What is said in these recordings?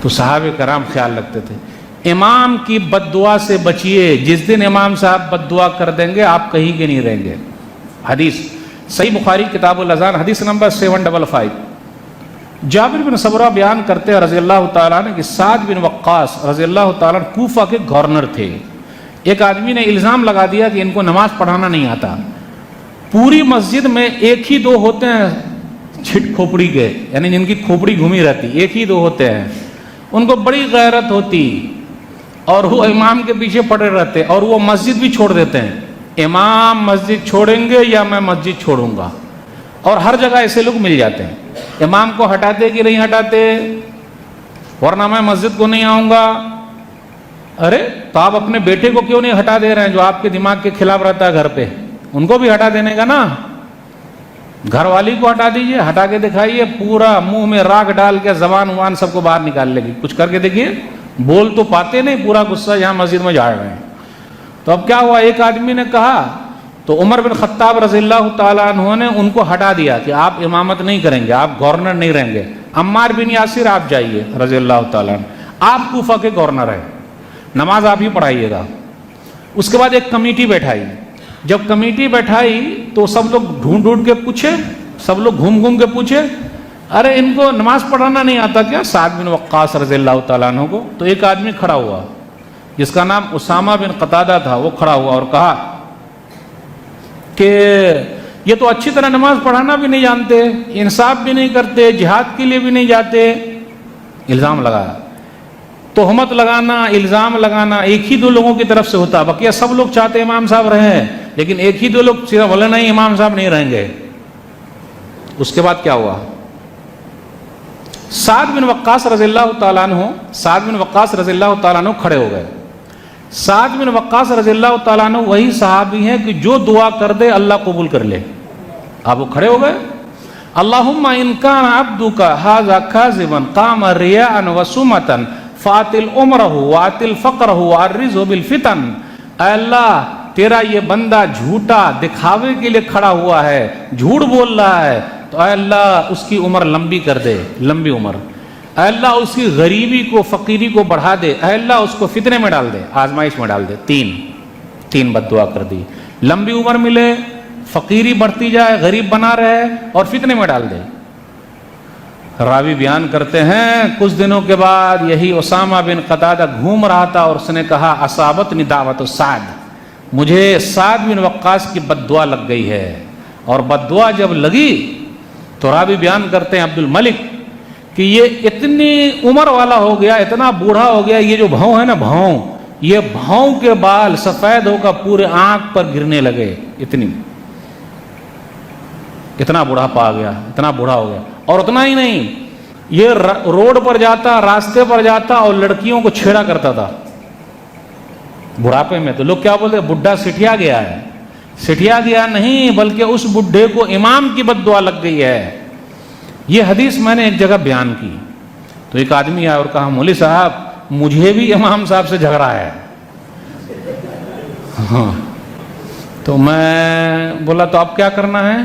تو صحابہ کرام خیال رکھتے تھے امام کی بد دعا سے بچیے، جس دن امام صاحب بد دعا کر دیں گے آپ کہیں کے نہیں رہیں گے۔ حدیث صحیح بخاری کتاب الاذان حدیث نمبر 755۔ جابر بن سمرہ بیان کرتے ہیں رضی اللہ تعالیٰ عنہ کہ سعد بن وقاص رضی اللہ تعالیٰ عنہ کوفہ کے گورنر تھے۔ ایک آدمی نے الزام لگا دیا کہ ان کو نماز پڑھانا نہیں آتا۔ پوری مسجد میں ایک ہی دو ہوتے ہیں چھٹ کھوپڑی کے، یعنی جن کی کھوپڑی گھومی رہتی، ایک ہی دو ہوتے ہیں، ان کو بڑی غیرت ہوتی اور وہ امام کے پیچھے پڑے رہتے اور وہ مسجد بھی چھوڑ دیتے ہیں، امام مسجد چھوڑیں گے یا میں مسجد چھوڑوں گا۔ اور ہر جگہ ایسے لوگ مل جاتے ہیں، امام کو ہٹاتے کہ نہیں ہٹاتے، ورنہ میں مسجد کو نہیں آؤں گا۔ ارے تو آپ اپنے بیٹے کو کیوں نہیں ہٹا دے رہے ہیں جو آپ کے دماغ کے خلاف رہتا ہے گھر پہ، ان کو بھی ہٹا دینے کا نا، گھر والی کو ہٹا دیجئے، ہٹا کے دکھائیے، پورا منہ میں راکھ ڈال کے زبان وان سب کو باہر نکال لے گی، کچھ کر کے دیکھیے، بول تو پاتے نہیں، پورا غصہ یہاں مسجد میں جھاڑ رہے ہیں۔ تو اب کیا ہوا، ایک آدمی نے کہا تو عمر بن خطاب رضی اللہ تعالیٰ عنہ نے ان کو ہٹا دیا کہ آپ امامت نہیں کریں گے، آپ گورنر نہیں رہیں گے، عمار بن یاسر آپ جائیے رضی اللہ تعالیٰ عنہ، آپ کوفہ کے گورنر ہیں، نماز آپ ہی پڑھائیے گا۔ اس کے بعد ایک کمیٹی بیٹھائی، جب کمیٹی بیٹھائی تو سب لوگ ڈھونڈ ڈھونڈ کے پوچھے، سب لوگ گھوم گھوم کے پوچھے ارے ان کو نماز پڑھانا نہیں آتا کیا سعد بن وقاص رضی اللہ تعالیٰ عنہ کو؟ تو ایک آدمی کھڑا ہوا جس کا نام اسامہ بن قتادہ تھا، وہ کھڑا ہوا اور کہا کہ یہ تو اچھی طرح نماز پڑھانا بھی نہیں جانتے، انصاف بھی نہیں کرتے، جہاد کے لیے بھی نہیں جاتے۔ الزام لگایا، تہمت لگانا، الزام لگانا ایک ہی دو لوگوں کی طرف سے ہوتا، بقیہ سب لوگ چاہتے امام صاحب رہیں، لیکن ایک ہی دو لوگ سیدھا بولے نہیں امام صاحب نہیں رہیں گے۔ اس کے بعد کیا ہوا، سعد بن وقاص رضی اللہ تعالیٰ عنہ، سعد بن وقاص رضی اللہ تعالیٰ عنہ کھڑے ہو گئے۔ سعد بن وقاص رضی اللہ تعالیٰ عنہ وہی صحابی ہیں کہ جو دعا کر دے اللہ قبول کر لے۔ آپ وہ کھڑے ہو گئے، اللہم ان کان عبدک ھذا کاذبا قام ریاء وسمعۃ فاطل عمرہ واطل فقرہ وعرضہ بالفتن۔ اے اللہ تیرا یہ بندہ جھوٹا دکھاوے کے لیے کھڑا ہوا ہے، جھوٹ بول رہا ہے، تو اے اللہ اس کی عمر لمبی کر دے، لمبی عمر، اے اللہ اس کی غریبی کو فقیری کو بڑھا دے، اے اللہ اس کو فتنے میں ڈال دے، آزمائش میں ڈال دے۔ تین بد دعا کر دی، لمبی عمر ملے، فقیری بڑھتی جائے، غریب بنا رہے اور فتنے میں ڈال دے۔ راوی بیان کرتے ہیں کچھ دنوں کے بعد یہی اسامہ بن قتادہ گھوم رہا تھا اور اس نے کہا اصابتنی دعوت سعد، مجھے سعد بن وقاص کی بد دعا لگ گئی ہے۔ اور بد دعا جب لگی تو راوی بیان کرتے ہیں عبد الملک کہ یہ اتنی عمر والا ہو گیا، اتنا بوڑھا ہو گیا، یہ جو بھاؤں ہے نا بھاؤں، یہ بھاؤں کے بال سفید ہو کر پورے آنکھ پر گرنے لگے، اتنا بوڑھاپا آ گیا، اتنا بوڑھا ہو گیا۔ اور اتنا ہی نہیں، یہ روڈ پر جاتا، راستے پر جاتا اور لڑکیوں کو چھیڑا کرتا تھا بڑھاپے میں۔ تو لوگ کیا بولتے ہیں بڈھا سٹھیا گیا ہے، سٹھیا گیا نہیں بلکہ اس بڈھے کو امام کی بد دعا لگ گئی ہے۔ یہ حدیث میں نے ایک جگہ بیان کی تو ایک آدمی آیا اور کہا مولوی صاحب مجھے بھی امام صاحب سے جھگڑا ہے۔ تو میں بولا تو اب کیا کرنا ہے؟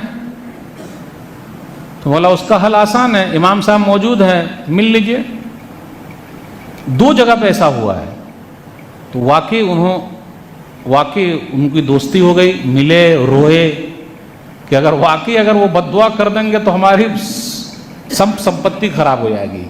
تو بولا اس کا حل آسان ہے، امام صاحب موجود ہیں، مل لیجئے۔ 2 جگہ پہ ایسا ہوا ہے، تو واقعی ان کی دوستی ہو گئی، ملے، روئے کہ اگر وہ بد دعا کر دیں گے تو ہماری سب سمپتی خراب ہو جائے گی۔